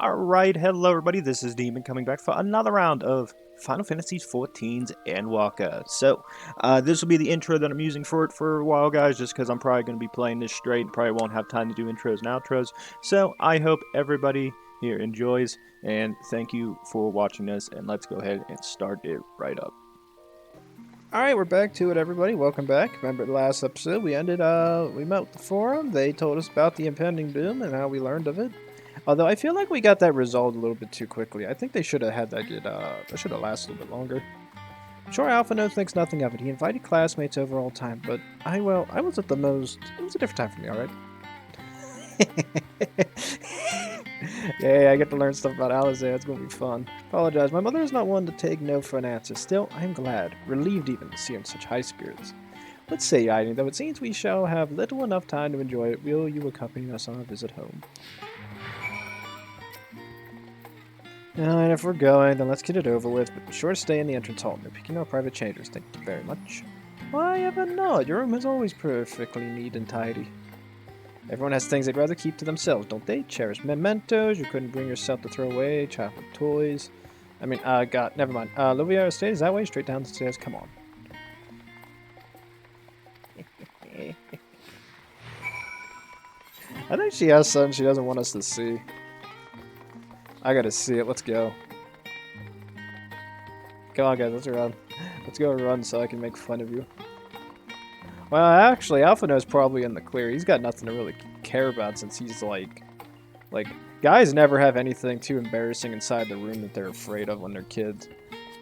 Alright, hello everybody, this is Demon coming back for another round of Final Fantasy XIV's Endwalker. So, this will be the intro that I'm using for it for a while, guys, just because I'm probably going to be playing this straight and probably won't have time to do intros and outros. So, I hope everybody here enjoys, and thank you for watching this, and let's go ahead and start it right up. Alright, we're back to it, everybody. Welcome back. Remember the last episode, we met with the forum. They told us about the impending boom and how we learned of it. Although I feel like we got that resolved a little bit too quickly. I think they should have had that that should have lasted a little bit longer. Sure, Alphino thinks nothing of it. He invited classmates over all the time, but I was at the most... It was a different time for me, alright? Yay, I get to learn stuff about Eorzea. It's going to be fun. Apologize, my mother is not one to take no for an answer. Still, I am glad, relieved even, to see her in such high spirits. Let's say, Hydaelyn, though it seems we shall have little enough time to enjoy it, will you accompany us on our visit home? And if we're going, then let's get it over with, but be sure to stay in the entrance hall. No picking no private chambers, thank you very much. Why, Evan, not? Your room is always perfectly neat and tidy. Everyone has things they'd rather keep to themselves, don't they? Cherished mementos you couldn't bring yourself to throw away, childhood toys. God, never mind. Leveilleur estate is that way, straight down the stairs, come on. I think she has something she doesn't want us to see. I gotta see it. Let's go. Come on, guys. Let's run. Let's go run so I can make fun of you. Well, actually, Alphino's probably in the clear. He's got nothing to really care about since he's like, guys never have anything too embarrassing inside the room that they're afraid of when they're kids.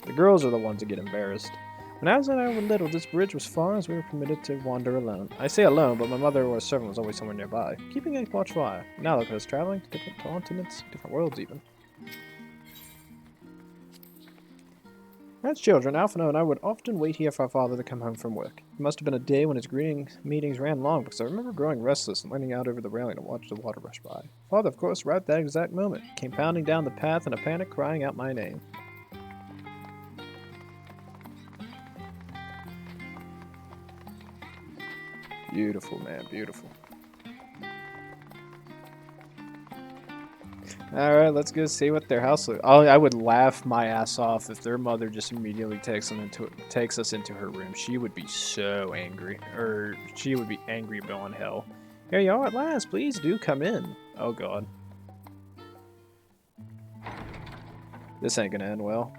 The girls are the ones that get embarrassed. When I was little, this bridge was far as we were permitted to wander alone. I say alone, but my mother or a servant was always somewhere nearby, keeping a watchful eye. Now look at us traveling to different continents, different worlds even. As children, Alphino and I would often wait here for our father to come home from work. It must have been a day when his greeting meetings ran long, because I remember growing restless and leaning out over the railing to watch the water rush by. Father, of course, right at that exact moment, came pounding down the path in a panic, crying out my name. Beautiful, man, beautiful. Alright, let's go see what their house looks like. I would laugh my ass off if their mother just immediately takes us into her room. She would be so angry. Or, she would be angry beyond hell. Here you are at last, please do come in. Oh god. This ain't gonna end well.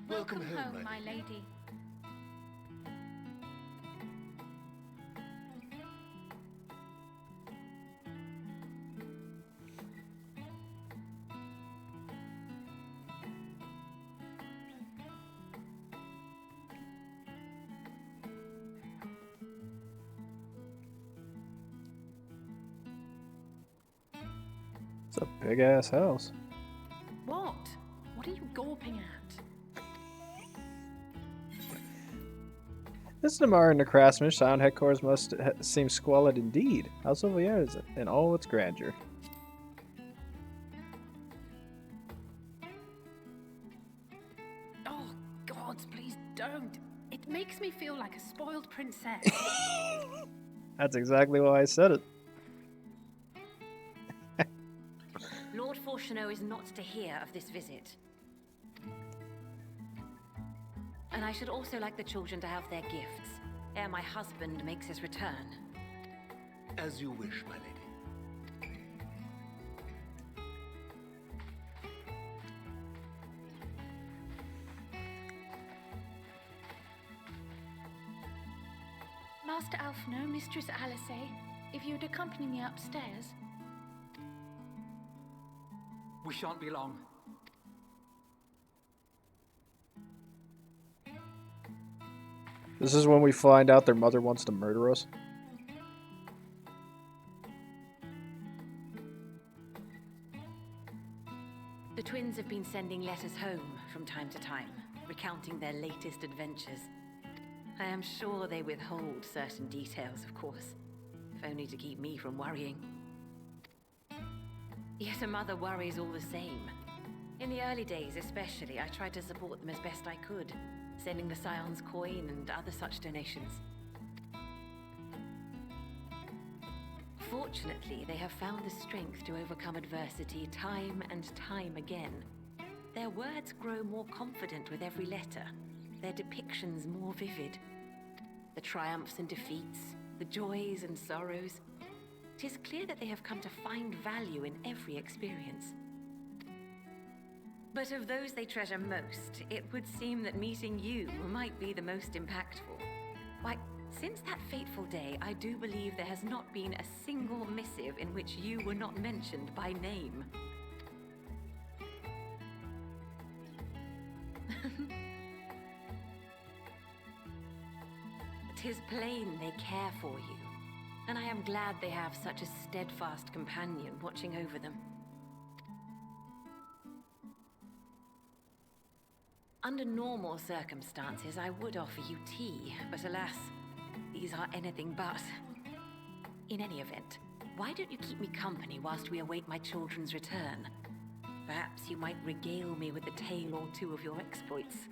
Welcome home, my lady. It's a big ass house. What? What are you gawping at? This Namar and the craftsman, Sound headquarters must seem squalid indeed. House Leveilleur is in all its grandeur. Oh, gods, please don't. It makes me feel like a spoiled princess. That's exactly why I said it. Lord Fortuneau is not to hear of this visit. And I should also like the children to have their gifts, ere my husband makes his return. As you wish, my lady. Master Alphino, Mistress Alice, if you'd accompany me upstairs. We shan't be long. This is when we find out their mother wants to murder us. The twins have been sending letters home from time to time, recounting their latest adventures. I am sure they withhold certain details, of course, if only to keep me from worrying. Yet a mother worries all the same. In the early days especially, I tried to support them as best I could, sending the Scion's coin and other such donations. Unfortunately, they have found the strength to overcome adversity time and time again. Their words grow more confident with every letter, their depictions more vivid. The triumphs and defeats, the joys and sorrows. 'Tis clear that they have come to find value in every experience. But of those they treasure most, it would seem that meeting you might be the most impactful. Why, since that fateful day, I do believe there has not been a single missive in which you were not mentioned by name. 'Tis plain they care for you, and I am glad they have such a steadfast companion watching over them. Under normal circumstances, I would offer you tea, but alas, these are anything but. In any event, why don't you keep me company whilst we await my children's return? Perhaps you might regale me with a tale or two of your exploits.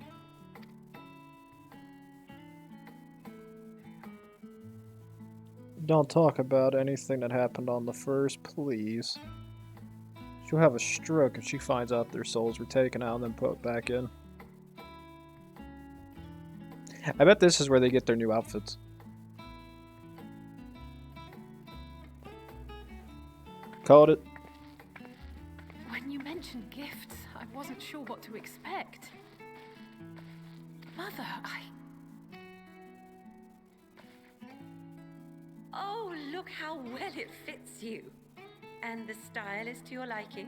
Don't talk about anything that happened on the first, please. She'll have a stroke if she finds out their souls were taken out and then put back in. I bet this is where they get their new outfits. Called it. When you mentioned gifts, I wasn't sure what to expect. Mother, Oh, look how well it fits you. And the style is to your liking?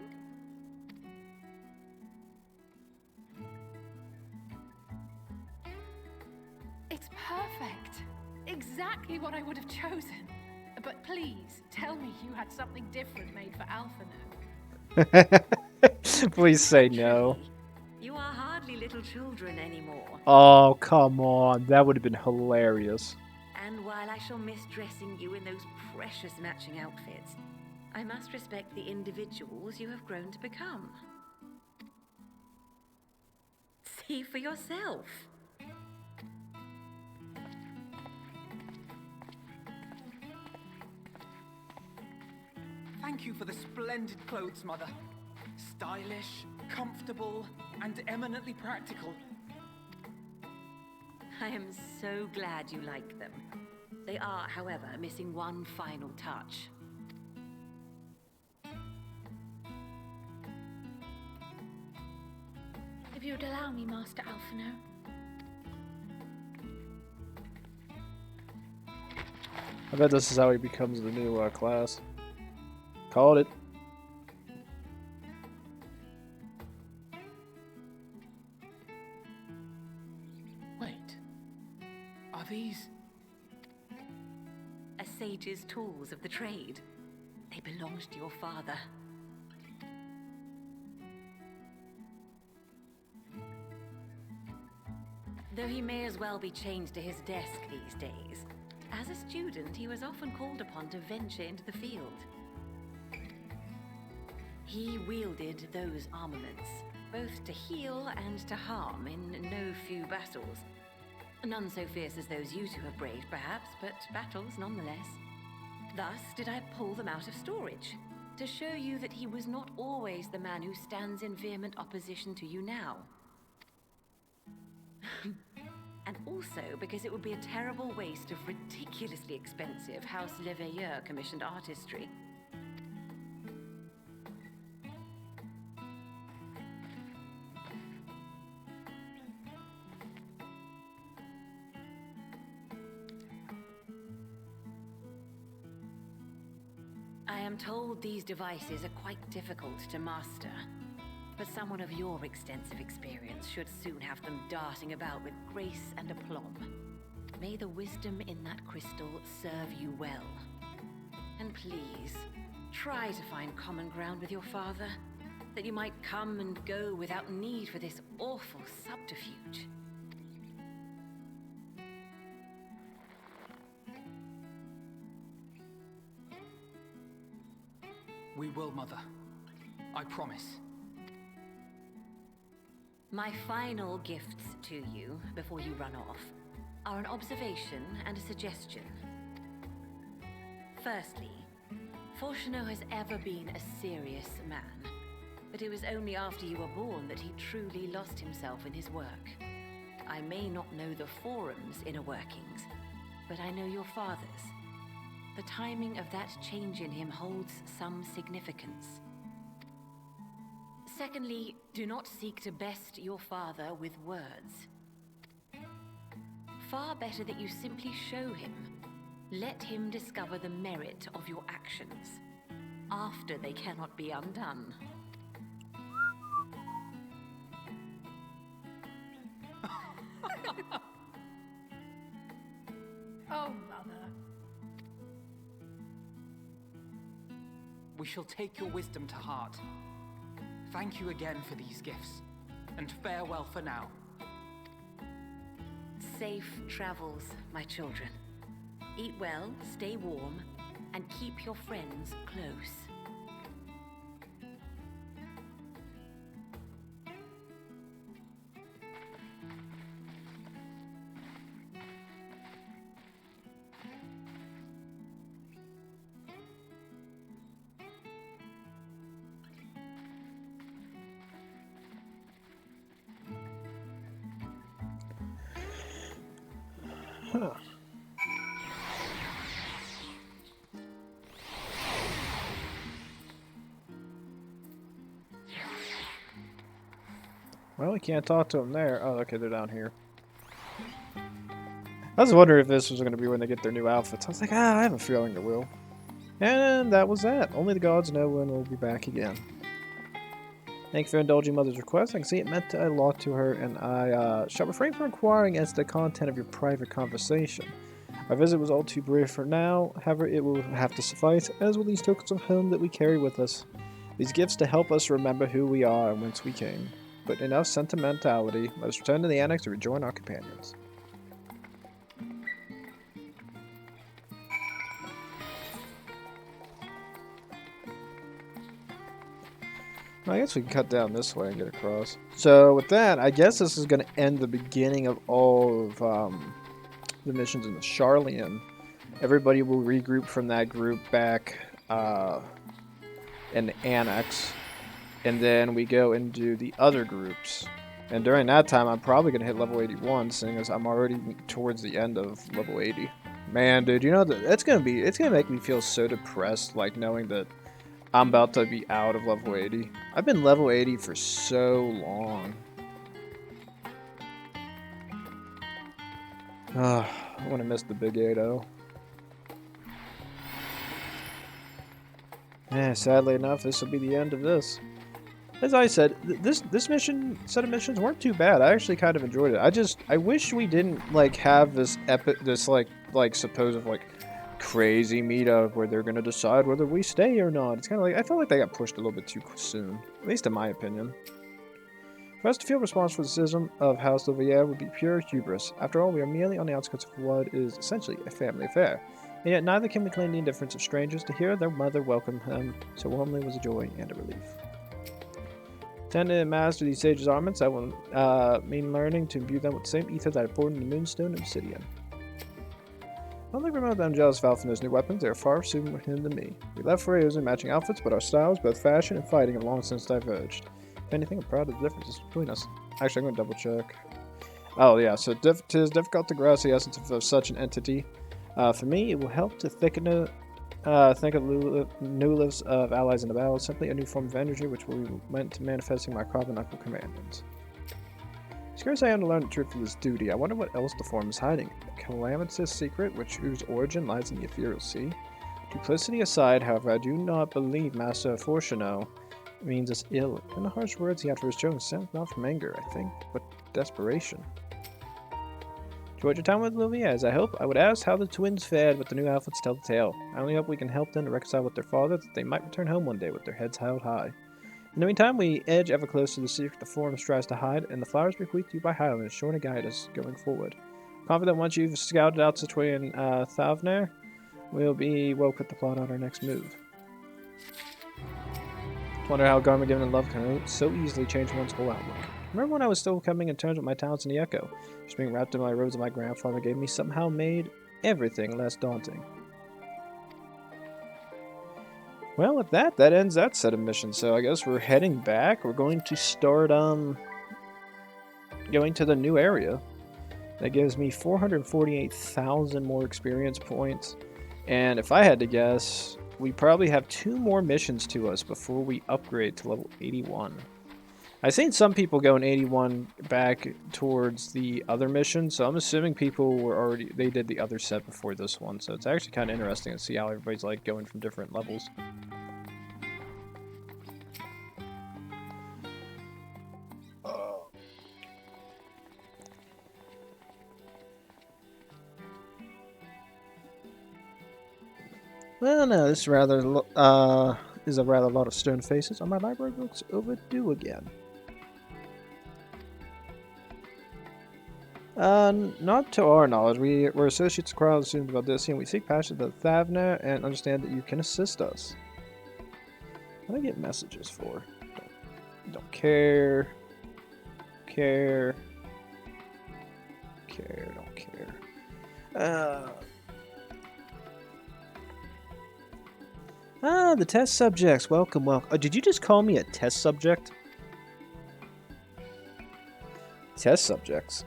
It's perfect. Exactly what I would have chosen. But please, tell me you had something different made for Alphinaud. Please say no. You are hardly little children anymore. Oh, come on. That would have been hilarious. And while I shall miss dressing you in those precious matching outfits, I must respect the individuals you have grown to become. See for yourself. Thank you for the splendid clothes, Mother. Stylish, comfortable, and eminently practical. I am so glad you like them. They are, however, missing one final touch. If you'd allow me, Master Alphinaud. I bet this is how he becomes the new class. Called it. Wait. Are these... A sage's tools of the trade. They belonged to your father. Though he may as well be chained to his desk these days, as a student he was often called upon to venture into the field. He wielded those armaments, both to heal and to harm in no few battles. None so fierce as those you two have braved, perhaps, but battles nonetheless. Thus did I pull them out of storage, to show you that he was not always the man who stands in vehement opposition to you now. And also because it would be a terrible waste of ridiculously expensive House Leveilleur commissioned artistry. I am told these devices are quite difficult to master, but someone of your extensive experience should soon have them darting about with grace and aplomb. May the wisdom in that crystal serve you well. And please, try to find common ground with your father, that you might come and go without need for this awful subterfuge. We will, Mother. I promise. My final gifts to you, before you run off, are an observation and a suggestion. Firstly, Fortuno has ever been a serious man, but it was only after you were born that he truly lost himself in his work. I may not know the Forum's inner workings, but I know your father's. The timing of that change in him holds some significance. Secondly, do not seek to best your father with words. Far better that you simply show him. Let him discover the merit of your actions, after they cannot be undone. Oh, Mother. We shall take your wisdom to heart. Thank you again for these gifts, and farewell for now. Safe travels, my children. Eat well, stay warm, and keep your friends close. Huh. Well, we can't talk to them there. Oh, okay, they're down here. I was wondering if this was going to be when they get their new outfits. I was like, I have a feeling they will. And that was that. Only the gods know when we'll be back again. Thank you for indulging Mother's request. I can see it meant a lot to her, and I shall refrain from inquiring as to the content of your private conversation. Our visit was all too brief for now, however it will have to suffice, as will these tokens of home that we carry with us. These gifts to help us remember who we are and whence we came. But enough sentimentality, let us return to the annex to rejoin our companions. I guess we can cut down this way and get across. So with that, I guess this is going to end the beginning of all of the missions in the Garlean. Everybody will regroup from that group back in the annex. And then we go and do the other groups. And during that time, I'm probably going to hit level 81, seeing as I'm already towards the end of level 80. Man, dude, you know, it's going to make me feel so depressed, like knowing that I'm about to be out of level 80. I've been level 80 for so long. I want to miss the big 8-0. Yeah, sadly enough, this will be the end of this. As I said, this set of missions weren't too bad. I actually kind of enjoyed it. I wish we didn't like have this supposed crazy meetup where they're gonna decide whether we stay or not. It's kind of like I felt like they got pushed a little bit too soon, at least in my opinion. For us to feel responsible for the system of House Leveilleur would be pure hubris. After all, we are merely on the outskirts of what is essentially a family affair, and yet neither can we claim the indifference of strangers. To hear their mother welcome them so warmly was a joy and a relief. Tend to master these sages' armaments, that will mean learning to imbue them with the same ether that I poured in the Moonstone and Obsidian. I don't think remember that I'm jealous of Alpha's new weapons. They are far superior to him than me. We left for Eorzean matching outfits, but our styles, both fashion and fighting, have long since diverged. If anything, I'm proud of the differences between us. Actually, I'm going to double check. Oh yeah, so it is difficult to grasp the essence of such an entity. For me, it will help to think of new lives of allies in the battle, simply a new form of energy which will be meant to manifesting my carbon knuckle companions. Scarce I am to learn the truth of this duty. I wonder what else the form is hiding. A calamitous secret whose origin lies in the ethereal sea? Duplicity aside, however, I do not believe Master Fortuno means us ill. In the harsh words he had for his children stemmed not from anger, I think, but desperation. Enjoyed your time with Leveilleur, as I hope. I would ask how the twins fared, but the new outfits tell the tale. I only hope we can help them to reconcile with their father, that they might return home one day with their heads held high. In the meantime, we edge ever closer to the secret the Forum strives to hide, and the flowers bequeathed to you by Hydaelyn is sure to guide us going forward. Confident once you've scouted out such way in Thavnair, we'll be well equipped to plot out our next move. Wonder how Garment given and love can so easily change one's whole outlook. Remember when I was still coming in terms with my talents in the Echo? Just being wrapped in my robes that my grandfather gave me somehow made everything less daunting. Well, with that, that ends that set of missions. So I guess we're heading back. We're going to start going to the new area. That gives me 448,000 more experience points. And if I had to guess, we probably have 2 more missions to us before we upgrade to level 81. I've seen some people go in 81 back towards the other mission, so I'm assuming people were they did the other set before this one. So it's actually kind of interesting to see how everybody's like going from different levels. Well, no, this is is a rather lot of stone faces on my library books overdue again. Not to our knowledge. We're associates of Crown students about this, and we seek passage to Thavnair and understand that you can assist us. What do I get messages for? Don't care. Care. Care. Don't care. The test subjects. Welcome, welcome. Oh, did you just call me a test subject? Test subjects.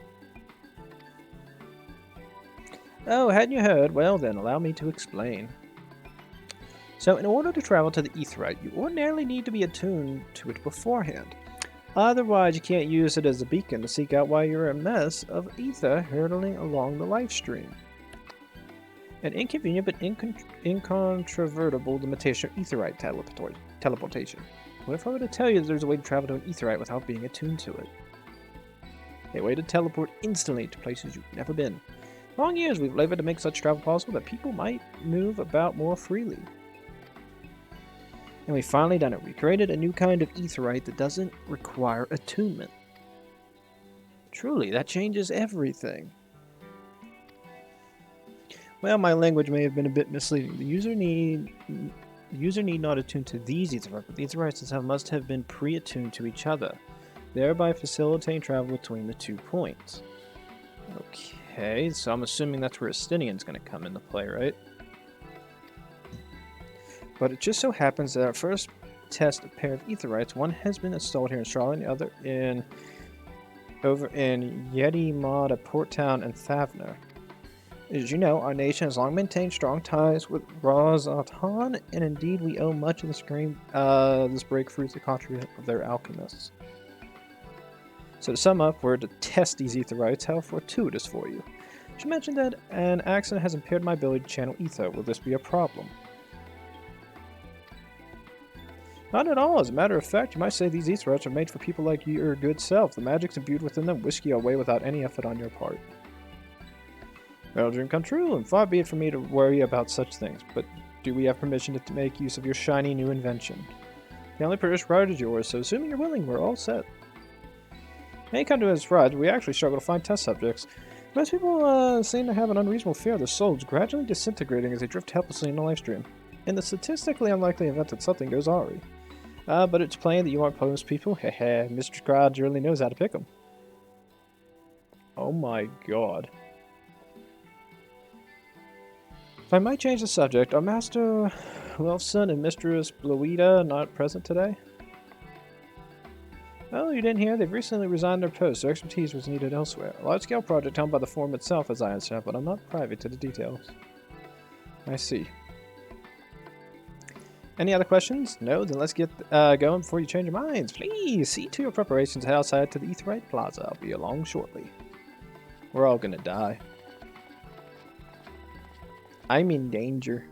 Oh, hadn't you heard? Well then, allow me to explain. So, in order to travel to the Aetheryte, you ordinarily need to be attuned to it beforehand. Otherwise, you can't use it as a beacon to seek out why you're a mess of ether hurtling along the life stream. An inconvenient but incontrovertible limitation of Aetheryte teleportation. What if I were to tell you that there's a way to travel to an Aetheryte without being attuned to it? A way to teleport instantly to places you've never been. Long years we've labored to make such travel possible that people might move about more freely. And we've finally done it. We created a new kind of Aetheryte that doesn't require attunement. Truly, that changes everything. Well, my language may have been a bit misleading. The user need not attune to these Aetherytes, but the Aetherytes themselves must have been pre-attuned to each other, thereby facilitating travel between the 2 points. Okay, so I'm assuming that's where Astinian's going to come into play, right? But it just so happens that our first test pair of Aetherytes, one has been installed here in Charlotte, and the other over in Yedimada, Port Town, and Thavnair. As you know, our nation has long maintained strong ties with Razatan, and indeed we owe much of this breakthrough to the contribution of their alchemists. So to sum up, we're to test these Aetherytes. How fortuitous for you. She mentioned that an accident has impaired my ability to channel ether. Will this be a problem? Not at all. As a matter of fact, you might say these Aetherytes are made for people like your good self. The magic's imbued within them, whisk you away without any effort on your part. Well, dream come true, and far be it from me to worry about such things, but do we have permission to make use of your shiny new invention? The only British ride is yours, so assuming you're willing, we're all set. When you come to this ride, we actually struggle to find test subjects. Most people seem to have an unreasonable fear of their souls gradually disintegrating as they drift helplessly in the life stream. In the statistically unlikely event that something goes awry. But it's plain that you aren't most people. Hehe, Mr. Scrod really knows how to pick them. Oh my god. If I might change the subject, are Master Wilson and Mistress Bloida not present today? Oh, you didn't hear? They've recently resigned their posts. Their expertise was needed elsewhere. A large-scale project held by the Forum itself, as I understand, but I'm not privy to the details. I see. Any other questions? No? Then let's get going before you change your minds. Please, see to your preparations. Head outside to the Aetheryte Plaza. I'll be along shortly. We're all gonna die. I'm in danger.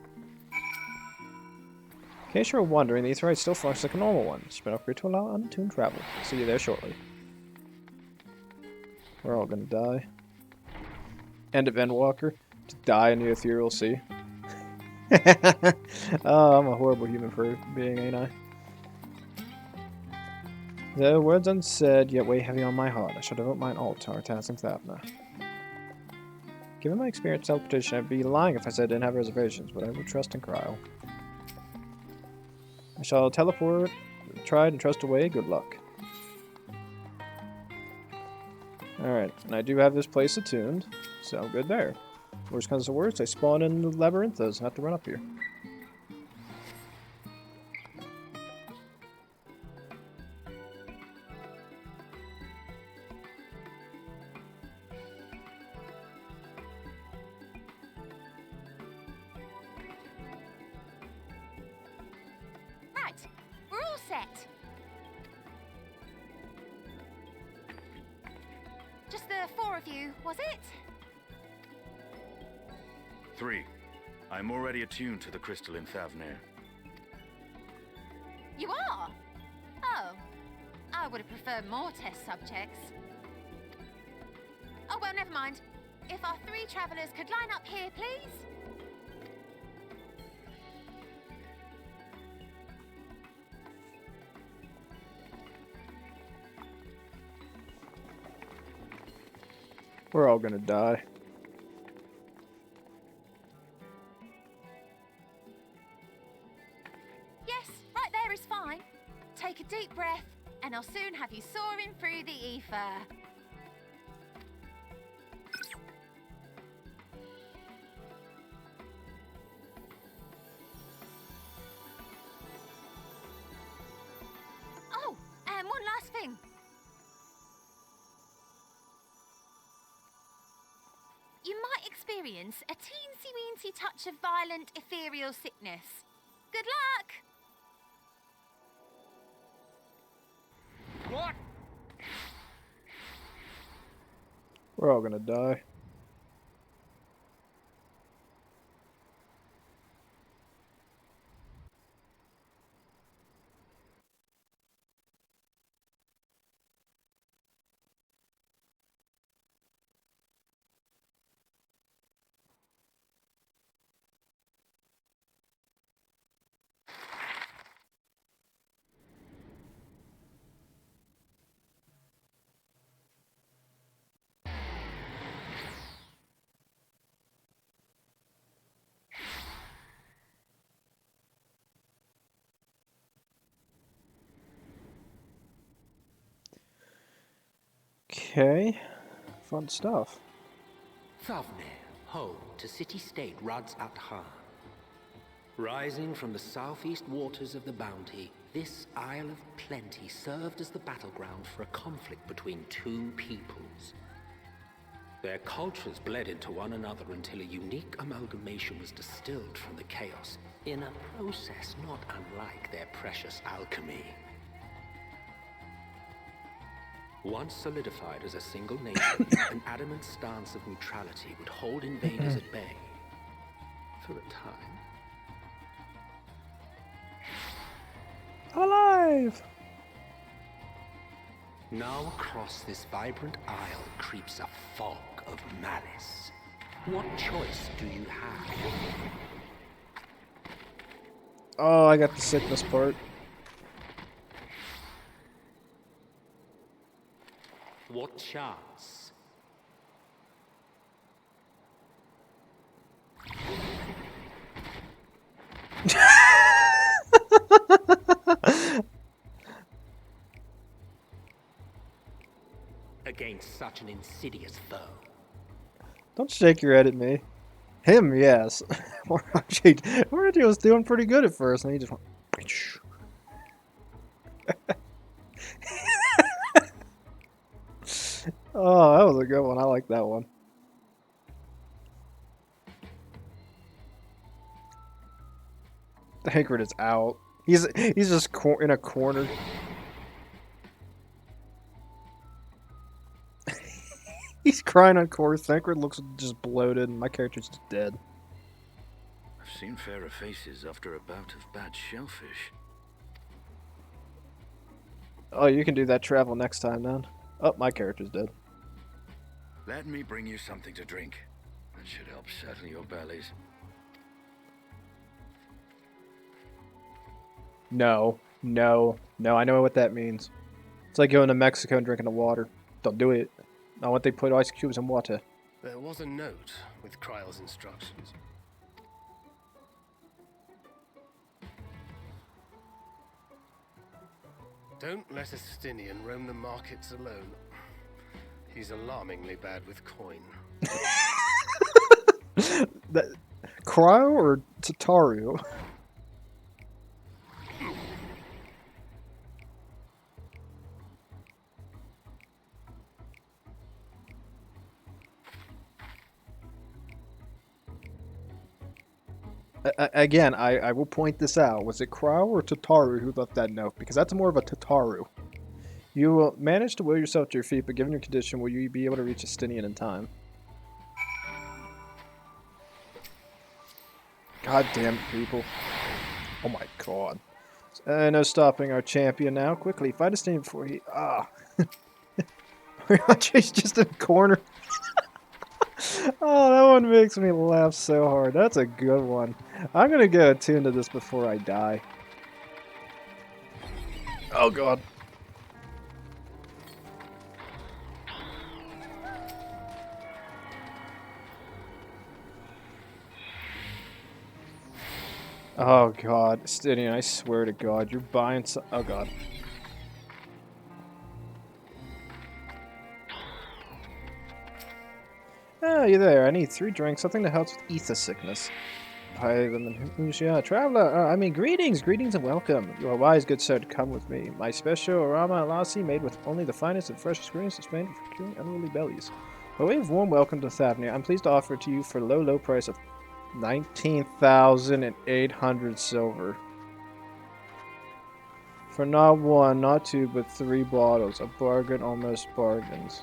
In case you're wondering, the Aetheryte still functions like a normal one. It's been upgraded to allow untuned travel. See you there shortly. We're all gonna die. End of Endwalker. To die in the ethereal sea. Oh, I'm a horrible human being, ain't I? The words unsaid, yet weigh heavy on my heart. I shall devote mine all to our task in Thavnair. Given my experience with teleportation, I'd be lying if I said I didn't have reservations, but I will trust in Kryl. I shall teleport, tried and trust away. Good luck. Alright, and I do have this place attuned, so I'm good there. Worst comes to worst, I spawn in the labyrinthos and have to run up here. set? Just the 4 of you, was it? 3. I'm already attuned to the crystal in Thavnair. You are? Oh. I would have preferred more test subjects. Oh, well, never mind. If our 3 travelers could line up here, please. We're all gonna die. Yes, right there is fine. Take a deep breath, and I'll soon have you soaring through the ether. Oh, and one last thing. You might experience a teensy-weensy touch of violent ethereal sickness. Good luck! What? We're all gonna die. Okay, fun stuff. Thavnair, home to city-state Rads at Han. Rising from the southeast waters of the Bounty, this Isle of Plenty served as the battleground for a conflict between 2 peoples. Their cultures bled into one another until a unique amalgamation was distilled from the chaos, in a process not unlike their precious alchemy. Once solidified as a single nation, an adamant stance of neutrality would hold invaders at bay for a time. Alive! Now across this vibrant isle creeps a fog of malice. What choice do you have? Oh, I got the sickness part. What chance? Against such an insidious foe. Don't shake your head at me. Him, yes. Morty was doing pretty good at first, and he just went. Oh, that was a good one. I like that one. Tancred is out. He's just in a corner. He's crying on course. Tancred looks just bloated, and my character's just dead. I've seen fairer faces after a bout of bad shellfish. Oh, you can do that travel next time, then. Oh, my character's dead. Let me bring you something to drink. That should help settle your bellies. No, no, no, I know what that means. It's like going to Mexico and drinking the water. Don't do it. Not when they put ice cubes in water. There was a note with Kryle's instructions. Don't let a Stinian roam the markets alone. He's alarmingly bad with coin. That, Cryo or Tataru? Again, I will point this out. Was it Crow or Tataru who left that note? Because that's more of a Tataru. You will manage to will yourself to your feet, but given your condition, will you be able to reach Estinian in time? God damn it, people. Oh my god. No stopping our champion now. Quickly, fight Estinian before he... Ah. He's just in the corner. Oh, that one makes me laugh so hard. That's a good one. I'm gonna get attuned to this before I die. Oh god. Oh god, Stinian, I swear to god, you're buying some... Oh god. Oh, you there. I need 3 drinks, something that helps with ether sickness. Hi, traveler. Greetings and welcome. You are wise, good sir, to come with me. My special arama lassi, made with only the finest and freshest ingredients, is famed for curing unruly bellies. By way of warm welcome to Thavnair, I'm pleased to offer it to you for a low price of 19,800 silver. For not 1, not 2, but 3 bottles. A bargain, almost bargains.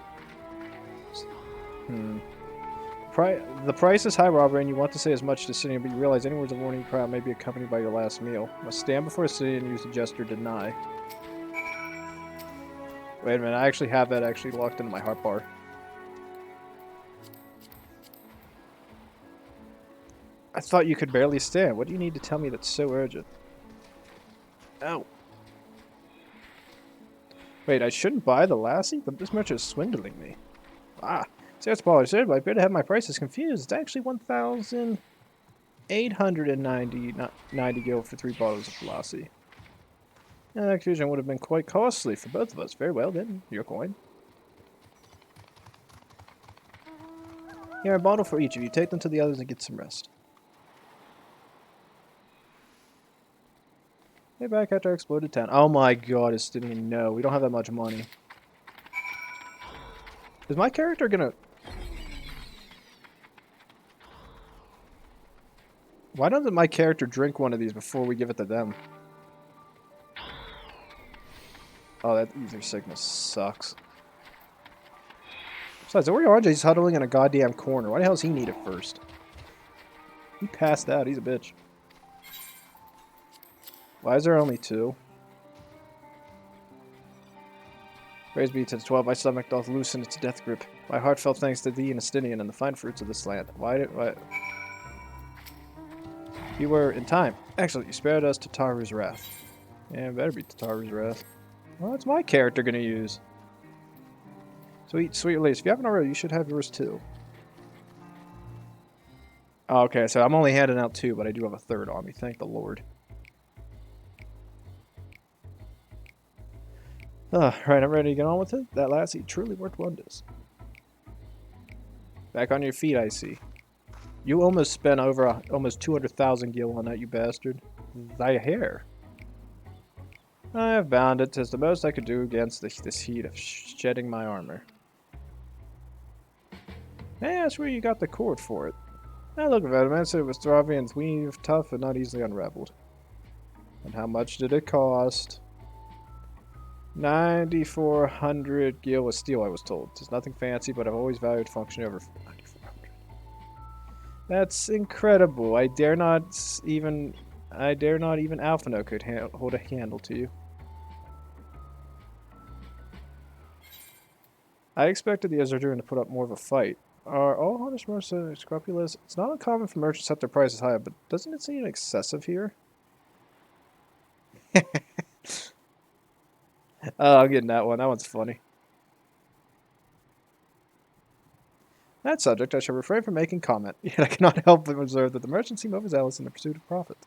The price is high, Robert, and you want to say as much to Sidian, but you realize any words of warning you cry out may be accompanied by your last meal. You must stand before Sidian and use the gesture deny. Wait a minute, I actually have that locked into my heart bar. I thought you could barely stand. What do you need to tell me that's so urgent? Ow. Wait, I shouldn't buy the lassie? But this merchant is swindling me. Ah. See, that's Paul said, but I better have my prices confused. It's actually 1,890 gil for 3 bottles of lassie. Yeah, that confusion would have been quite costly for both of us. Very well, then. Your coin. Here, a bottle for each of you. Take them to the others and get some rest. Hey, back after our exploded town. Oh my god, Estinian, no. We don't have that much money. Is my character gonna... Why doesn't my character drink one of these before we give it to them? Oh, that ether sickness sucks. Besides, Eorzeans huddling in a goddamn corner. Why the hell does he need it first? He passed out. He's a bitch. Why is there only 2? Praise be to the 12. My stomach doth loosen its death grip. My heartfelt thanks to thee and Estinian and the fine fruits of this land. Why? You were in time. Excellent. You spared us Tataru's wrath. Yeah, it better be Tataru's wrath. Well, that's my character gonna use. Sweet release. If you haven't already, you should have yours too. Oh, okay, so I'm only handing out 2, but I do have a 3rd on me. Thank the Lord. Right, I'm ready to get on with it. That lassie truly worked wonders. Back on your feet, I see. You almost spent over almost 200,000 gil on that, you bastard. Thy hair. I have bound it. 'Tis the most I could do against this heat of shedding my armor. Hey, that's where you got the cord for it. Now look at it, man. Said it was Thravian's weave, tough and not easily unraveled. And how much did it cost? 9,400 gil with steel, I was told. It's nothing fancy, but I've always valued function over 9,400. That's incredible. I dare not even Alphino could hold a candle to you. I expected the Eorzeans to put up more of a fight. Are all honest merchants scrupulous? It's not uncommon for merchants to set their prices high, but doesn't it seem excessive here? Oh, I'm getting that one. That one's funny. That subject, I shall refrain from making comment, yet I cannot help but observe that the merchants seem overzealous in the pursuit of profit.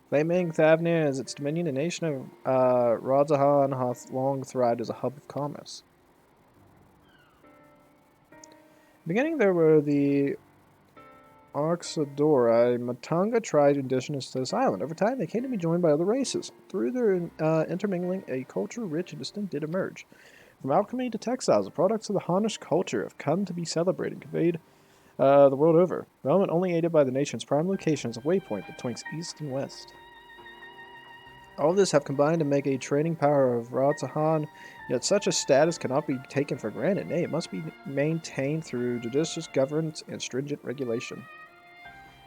Claiming Thavnair as its dominion, the nation of Eorzea hath long thrived as a hub of commerce. Beginning, there were the Arxadora, a Matanga tribe indigenous to this island. Over time, they came to be joined by other races. Through their intermingling, a culture rich and distinct did emerge. From alchemy to textiles, the products of the Hanish culture have come to be celebrated and conveyed the world over. Relevant only aided by the nation's prime locations of waypoint betwixt east and west. All of this have combined to make a trading power of Radzahan, yet such a status cannot be taken for granted. Nay, it must be maintained through judicious governance and stringent regulation.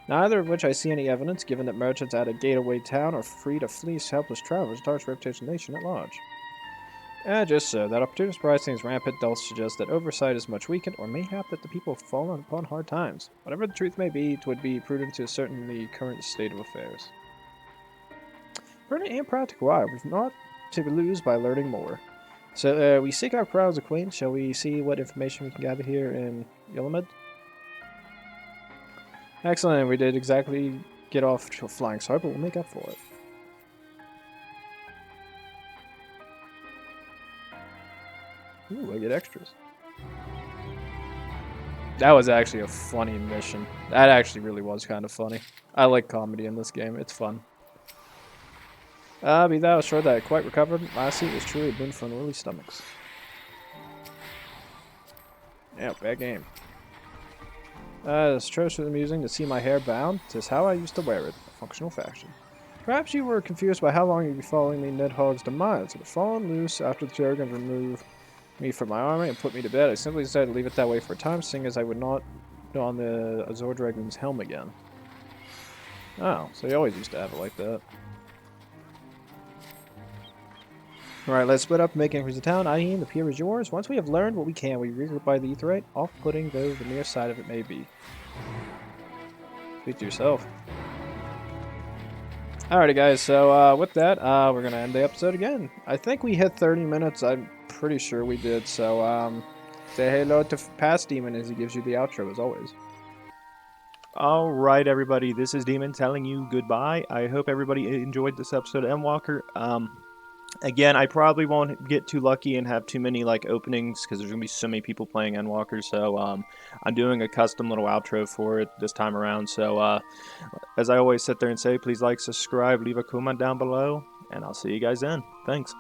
Neither of which I see any evidence, given that merchants at a gateway town are free to fleece helpless travelers, tarnish the reputation of the nation at large. Just so. That opportunist pricing is rampant does suggest that oversight is much weakened, or mayhap that the people have fallen upon hard times. Whatever the truth may be, it would be prudent to ascertain the current state of affairs. Prudent and practical, we've not to lose by learning more. So, we seek out crowds of queens. Shall we see what information we can gather here in Yulamed? Excellent, we did exactly get off to a flying start, but we'll make up for it. Ooh, I get extras. That was actually a funny mission. That actually really was kind of funny. I like comedy in this game, it's fun. Be thou assured that I quite recovered. Last seat was truly a boon for unruly stomachs. Yeah, bad game. It's atrociously amusing to see my hair bound. 'Tis how I used to wear it, a functional fashion. Perhaps you were confused by how long you'd be following me Nidhogg's demise. It had fallen loose after the Jargon removed me from my army and put me to bed. I simply decided to leave it that way for a time, seeing as I would not don the Azor Dragon's helm again. Oh, so you always used to have it like that. Alright, let's split up and make entries of town. Hydaelyn, the pier is yours. Once we have learned what we can, we regroup by the Aetheryte, off-putting though the mere side of it may be. Speak to yourself. Alrighty guys, so with that, we're going to end the episode again. I think we hit 30 minutes, I'm pretty sure we did, so say hello to Past Demon as he gives you the outro as always. Alright everybody, this is Demon telling you goodbye. I hope everybody enjoyed this episode of Endwalker. Again, I probably won't get too lucky and have too many like openings because there's going to be so many people playing Endwalker, so I'm doing a custom little outro for it this time around. So as I always sit there and say, please like, subscribe, leave a comment down below, and I'll see you guys then. Thanks.